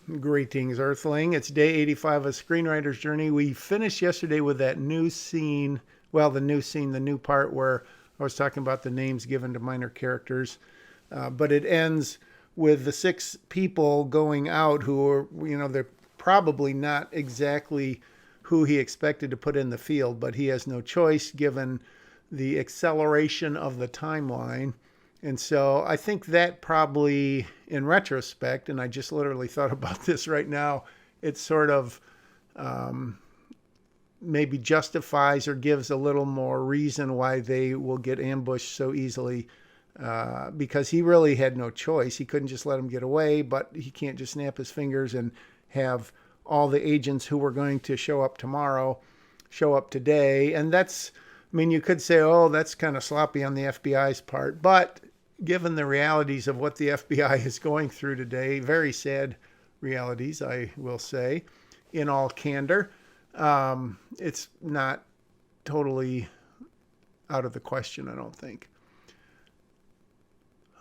Greetings, Earthling. It's day 85 of Screenwriter's Journey. We finished yesterday with that new scene. Well, the new part where I was talking about the names given to minor characters. But it ends with the six people going out who are, they're probably not exactly who he expected to put in the field, but he has no choice given the acceleration of the timeline. And so I think that probably, in retrospect, and I just literally thought about this right now, it sort of maybe justifies or gives a little more reason why they will get ambushed so easily, because he really had no choice. He couldn't just let them get away, but he can't just snap his fingers and have all the agents who were going to show up tomorrow show up today. And that's, I mean, you could say, oh, that's kind of sloppy on the FBI's part, but given the realities of what the FBI is going through today, very sad realities, I will say, in all candor, it's not totally out of the question, I don't think.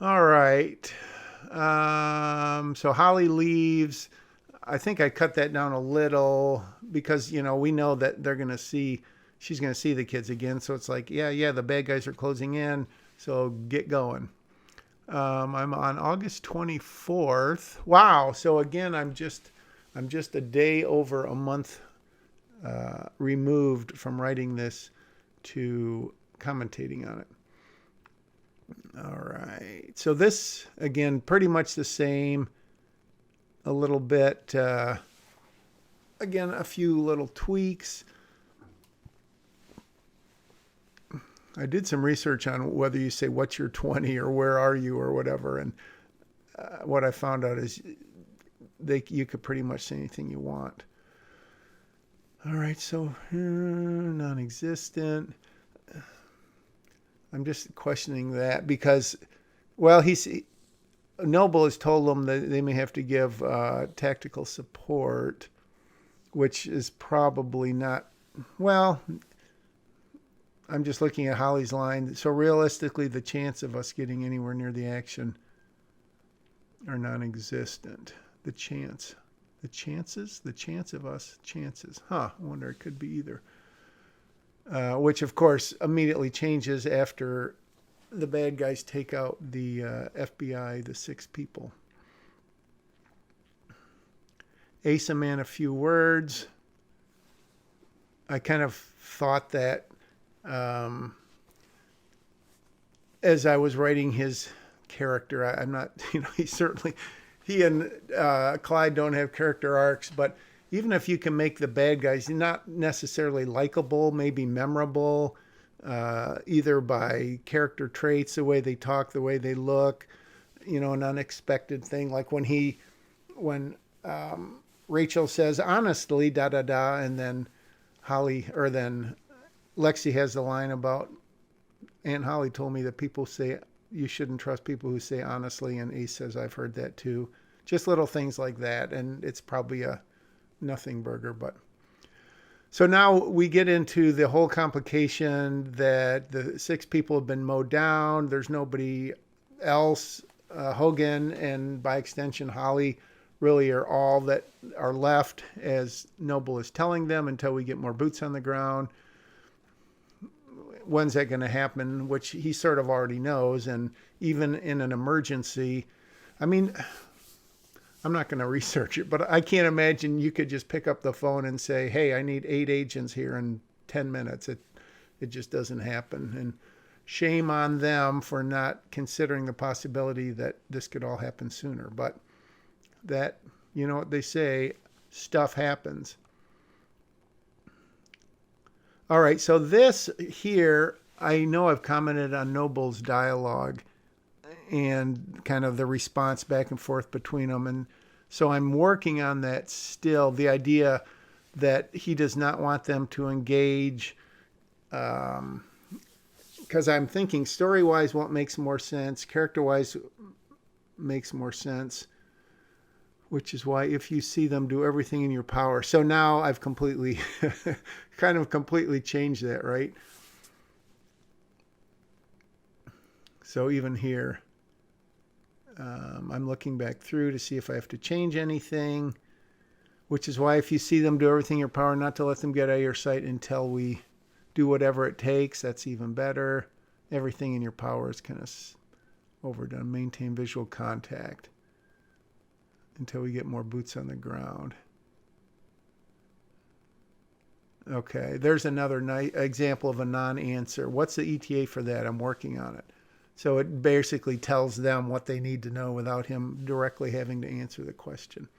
All right. So Holly leaves. I think I cut that down a little because, we know that she's going to see the kids again. So it's like, yeah, the bad guys are closing in. So get going. I'm on August 24th. Wow. So again, I'm just a day over a month removed from writing this to commentating on it. All right. So this, again, pretty much the same. A little bit, again, a few little tweaks. I did some research on whether you say what's your 20 or where are you or whatever. And what I found out is you could pretty much say anything you want. All right, so non-existent. I'm just questioning that because, well, Noble has told them that they may have to give tactical support, which is probably not, well, I'm just looking at Holly's line. So realistically, the chance of us getting anywhere near the action are non-existent. The chance of us, chances. I wonder, it could be either. Which, of course, immediately changes after the bad guys take out the FBI, the six people. Ace a man a few words. I kind of thought that as I was writing his character, I'm not, he and Clyde don't have character arcs, but even if you can make the bad guys not necessarily likable, maybe memorable, either by character traits, the way they talk, the way they look, an unexpected thing. Like when Rachel says, honestly, da, da, da, and then then Lexi has the line about, Aunt Holly told me that people say you shouldn't trust people who say honestly, and Ace says, I've heard that too. Just little things like that, and it's probably a nothing burger, but... So now we get into the whole complication that the six people have been mowed down. There's nobody else. Hogan and by extension Holly really are all that are left, as Noble is telling them, until we get more boots on the ground. When's that going to happen? Which he sort of already knows. And even in an emergency, I mean, I'm not going to research it, but I can't imagine you could just pick up the phone and say, hey, I need 8 agents here in 10 minutes. It just doesn't happen. And shame on them for not considering the possibility that this could all happen sooner. But that, what they say, stuff happens. All right, so this here, I know I've commented on Noble's dialogue and kind of the response back and forth between them. And so I'm working on that still, the idea that he does not want them to engage, because I'm thinking story-wise what makes more sense, character-wise makes more sense, which is why if you see them, do everything in your power. So now I've completely, completely changed that, right? So even here, I'm looking back through to see if I have to change anything, which is why if you see them do everything in your power not to let them get out of your sight until we do whatever it takes, that's even better. Everything in your power is kind of overdone. Maintain visual contact until we get more boots on the ground. Okay, there's another example of a non-answer. What's the ETA for that? I'm working on it. So it basically tells them what they need to know without him directly having to answer the question.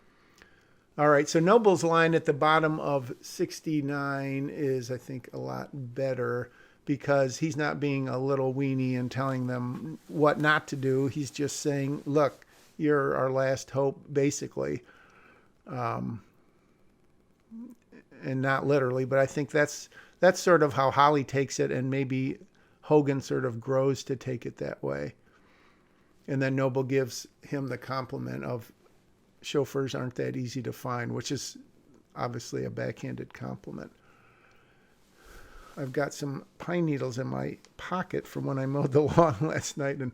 All right, so Noble's line at the bottom of 69 is, I think, a lot better because he's not being a little weenie and telling them what not to do. He's just saying, look, you're our last hope, basically. And not literally, but I think that's sort of how Holly takes it, and maybe Hogan sort of grows to take it that way. And then Noble gives him the compliment of chauffeurs aren't that easy to find, which is obviously a backhanded compliment. I've got some pine needles in my pocket from when I mowed the lawn last night and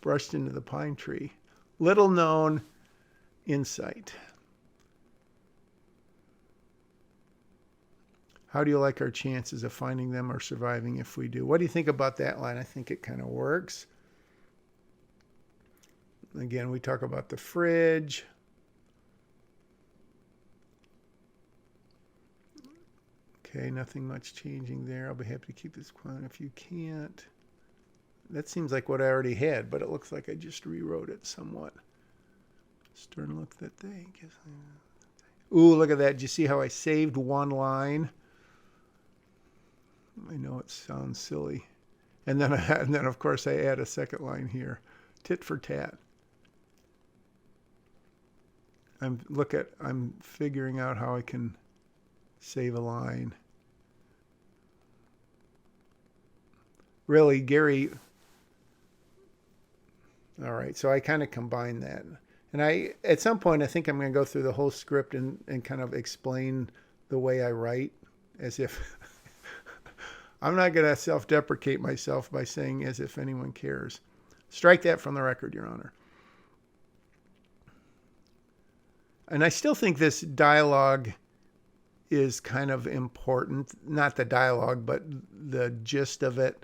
brushed into the pine tree. Little known insight. How do you like our chances of finding them or surviving if we do? What do you think about that line? I think it kind of works. Again, we talk about the fridge. Okay, nothing much changing there. I'll be happy to keep this quiet if you can't. That seems like what I already had, but it looks like I just rewrote it somewhat. Stern look that they guess. Ooh, look at that. Did you see how I saved one line? I know it sounds silly. And then of course I add a second line here. Tit for tat. I'm figuring out how I can save a line. Really, Gary. All right, so I kind of combine that. And at some point, I think I'm going to go through the whole script and kind of explain the way I write, as if I'm not going to self-deprecate myself by saying as if anyone cares. Strike that from the record, Your Honor. And I still think this dialogue is kind of important. Not the dialogue, but the gist of it.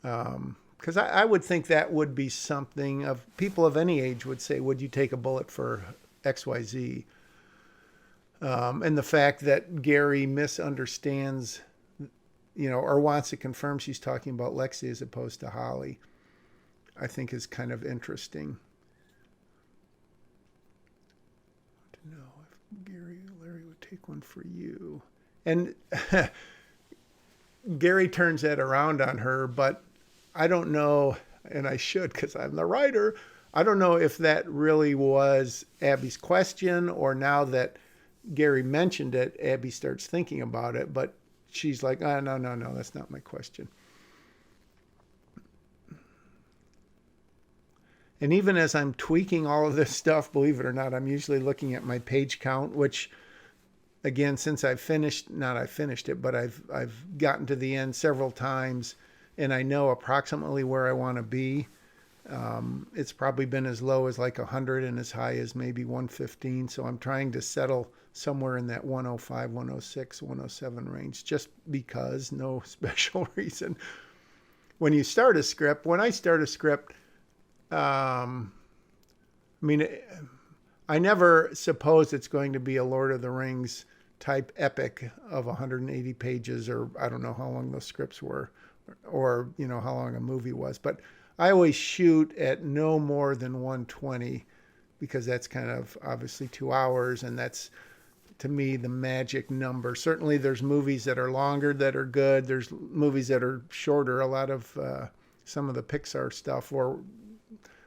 Because I would think that would be something of people of any age would say, would you take a bullet for XYZ? And the fact that Gary misunderstands, or wants to confirm she's talking about Lexi as opposed to Holly, I think is kind of interesting. To know if Larry would take one for you. And Gary turns that around on her, but I don't know, and I should because I'm the writer, I don't know if that really was Abby's question, or now that Gary mentioned it, Abby starts thinking about it, but she's like, oh, no, that's not my question. And even as I'm tweaking all of this stuff, believe it or not, I'm usually looking at my page count, which, again, since I've finished it, but I've gotten to the end several times, and I know approximately where I want to be. It's probably been as low as like 100 and as high as maybe 115. So I'm trying to settle somewhere in that 105, 106, 107 range, just because, no special reason. When I start a script, I never suppose it's going to be a Lord of the Rings type epic of 180 pages, or I don't know how long those scripts were, or how long a movie was, but I always shoot at no more than 120 because that's kind of obviously 2 hours, and that's, to me, the magic number. Certainly there's movies that are longer that are good. There's movies that are shorter. A lot of some of the Pixar stuff, or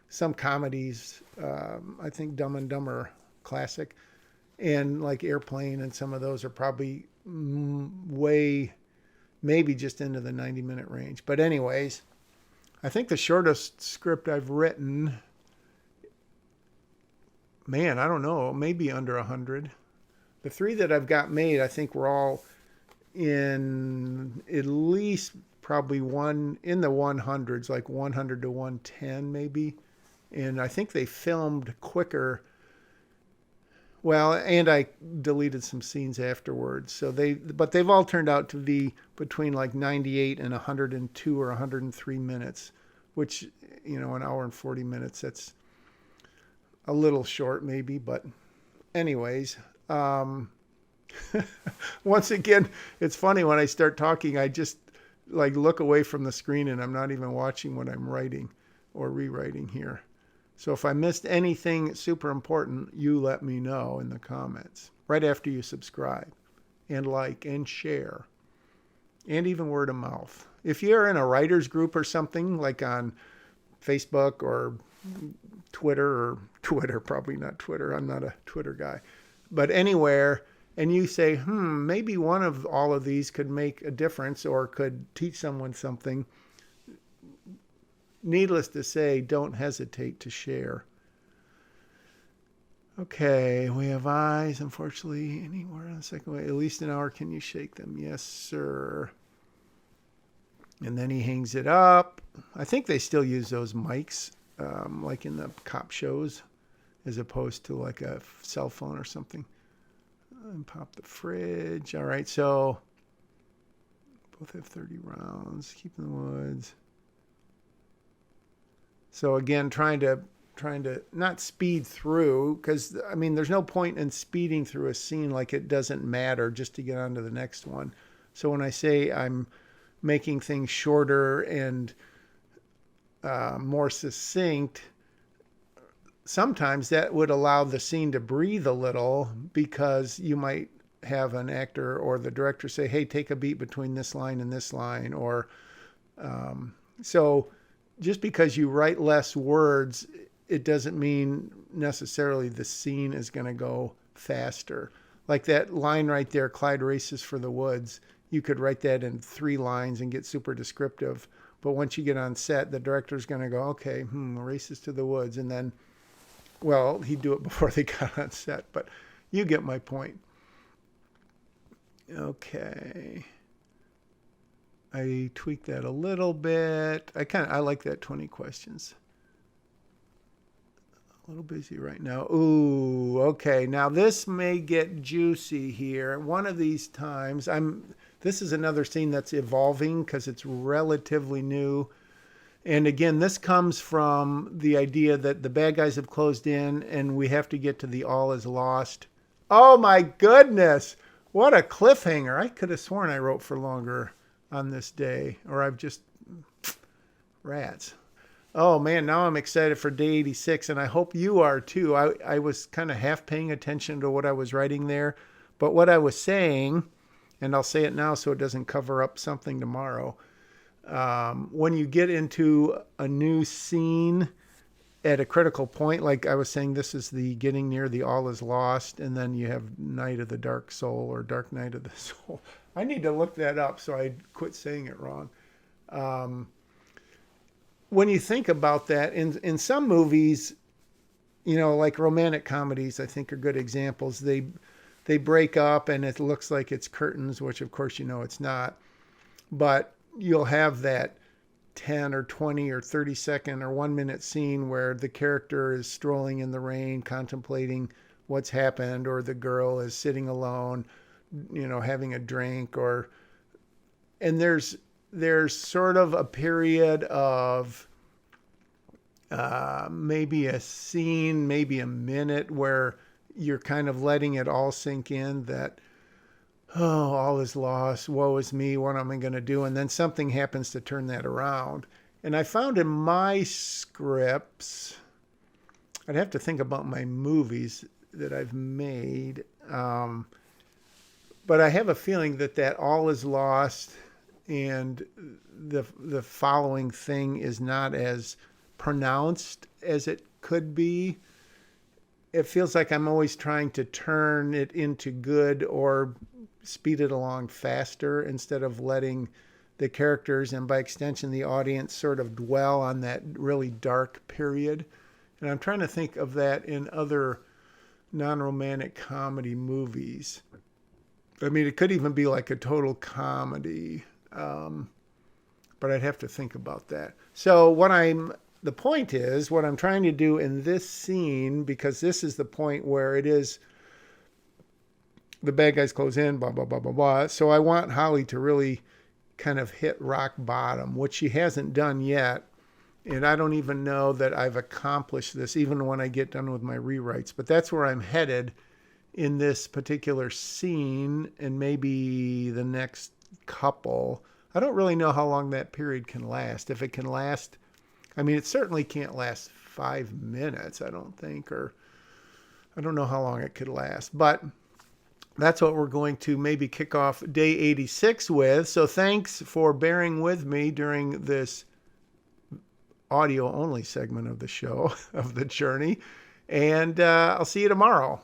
some comedies, I think Dumb and Dumber classic, and like Airplane, and some of those are probably way, maybe just into the 90-minute range. But anyways, I think the shortest script I've written, man, I don't know, maybe under 100. The 3 that I've got made, I think were all in at least probably one in the 100s, like 100 to 110 maybe. And I think they filmed quicker. Well, and I deleted some scenes afterwards. But they've all turned out to be between like 98 and 102 or 103 minutes, which, an hour and 40 minutes, that's a little short maybe. But anyways, once again, it's funny when I start talking, I just like look away from the screen and I'm not even watching what I'm writing or rewriting here. So if I missed anything super important, you let me know in the comments right after you subscribe and like and share and even word of mouth. If you're in a writer's group or something like on Facebook or Twitter, probably not Twitter. I'm not a Twitter guy, but anywhere, and you say, maybe one of all of these could make a difference or could teach someone something. Needless to say, don't hesitate to share. Okay, we have eyes, unfortunately, anywhere on the second way. At least an hour, can you shake them? Yes, sir. And then he hangs it up. I think they still use those mics, like in the cop shows, as opposed to like a cell phone or something. And pop the fridge. All right, so both have 30 rounds. Keep in the woods. So again, trying to not speed through, because I mean, there's no point in speeding through a scene like it doesn't matter just to get on to the next one. So when I say I'm making things shorter and more succinct, sometimes that would allow the scene to breathe a little, because you might have an actor or the director say, hey, take a beat between this line and this line. Or so just because you write less words, it doesn't mean necessarily the scene is going to go faster. Like that line right there, Clyde races for the woods. You could write that in 3 lines and get super descriptive. But once you get on set, the director's going to go, okay, races to the woods. And then, well, he'd do it before they got on set. But you get my point. Okay. I tweaked that a little bit. I like that 20 questions. A little busy right now. Ooh, okay. Now this may get juicy here. One of these times, this is another scene that's evolving because it's relatively new. And again, this comes from the idea that the bad guys have closed in and we have to get to the all is lost. Oh my goodness. What a cliffhanger. I could have sworn I wrote for longer on this day, or I've just rats. Oh man, now I'm excited for day 86, and I hope you are too. I was kind of half paying attention to what I was writing there, but what I was saying, and I'll say it now so it doesn't cover up something tomorrow. When you get into a new scene at a critical point, like I was saying, this is the getting near the all is lost, and then you have Night of the Dark Soul or Dark Night of the Soul. I need to look that up so I quit saying it wrong. When you think about that, in some movies, like romantic comedies, I think are good examples. They break up and it looks like it's curtains, which of course it's not. But you'll have that 10 or 20 or 30 second or 1 minute scene where the character is strolling in the rain, contemplating what's happened, or the girl is sitting alone, having a drink, and there's sort of a period of maybe a scene, maybe a minute where you're kind of letting it all sink in that, oh, all is lost, woe is me, what am I going to do? And then something happens to turn that around. And I found in my scripts, I'd have to think about my movies that I've made, but I have a feeling that all is lost and the following thing is not as pronounced as it could be. It feels like I'm always trying to turn it into good or speed it along faster instead of letting the characters and by extension the audience sort of dwell on that really dark period. And I'm trying to think of that in other non-romantic comedy movies. I mean, it could even be like a total comedy, but I'd have to think about that. So what I'm the point is, what I'm trying to do in this scene, because this is the point where it is the bad guys close in, blah, blah, blah, blah, blah. So I want Holly to really kind of hit rock bottom, which she hasn't done yet. And I don't even know that I've accomplished this, even when I get done with my rewrites. But that's where I'm headed in this particular scene, and maybe the next couple. I don't really know how long that period can last. If it can last, I mean, it certainly can't last 5 minutes, I don't think, or I don't know how long it could last. But that's what we're going to maybe kick off day 86 with. So thanks for bearing with me during this audio only segment of the show, of the journey. And I'll see you tomorrow.